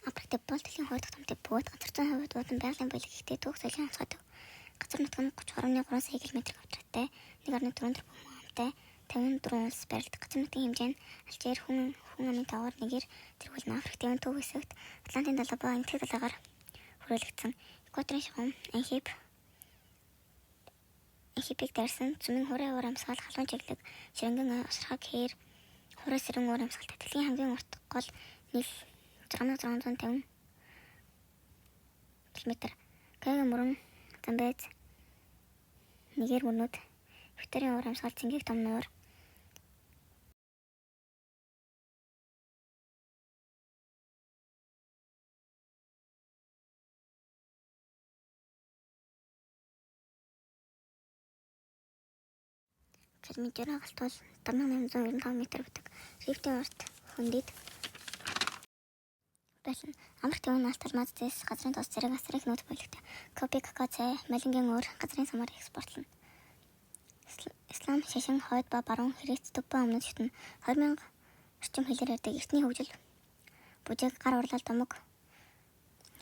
Африкт бол дэлхийн 2 дахь томтой бөгөөд ганцхан хувьд уудан байгалийн баялаг ихтэй түүх соёлын онцгойдог. Газар нутаг нь 30.3 сая км квадраттай, 1.4 тэрбум хүнтэй, 54 улс барилдаг. Газар нутгийн хэмжээ нь Алжир, хүн амын тоогоор нэгээр тэргүүлнэ. Африкийн төв хэсэгт Атлантын далай ба Энэтхэг далайгаар хүрээлэгдсэн. Экваторын шахам Энхипиг дайрсан цөмийн хурын уур амьсгал, халуун чиглэг, ширэнгэн оширхаг хээр, хурын сэрэн уур амьсгал татгалгийн хамгийн урт гол нийл 6650 км. Кэгийн мөрөн Замбез, Нигер мөрнүүд, Викторийн уур амьсгал, Цэнгэг том нуур, Килиманжаро галт бол 7895 м байдаг. Рифтийн урт хөндөд байсан. Амрах төвийн алт алмаз зэс газрын тус зэрэг асар их нөөц бүлэгтэй. Кофе, какао, цай, малингийн уур газрын самаар экспортлно. Ислам, шашин, хойд ба баруун, Христ, төв ба өмнөд шатны 20,000 орчим хэлээр ярьдаг. Эртний хөгжил, бүжиг, гар урлал, домог.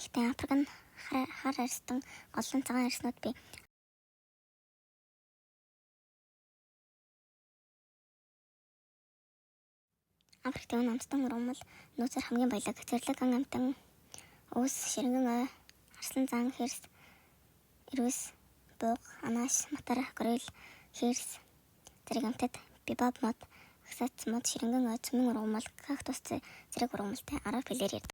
Гэхдээ Африк нь хар арьстан, голлон цагаан арьснууд бий. Африкт амстан ургамал нөөцөр хамгийн баялаг. Зэрлэг, ан амтан, ус, ширэнгэн ой, арслан зан, хэрс, ирвэс, бууг, анааш, матар, горил, хэрс, зэрэг амтад, бибап мод, агсац мод, ширэнгэн ой, цөмийн ургамал, кактус зэрэг ургамалтай арга хэлээр ярьдаг.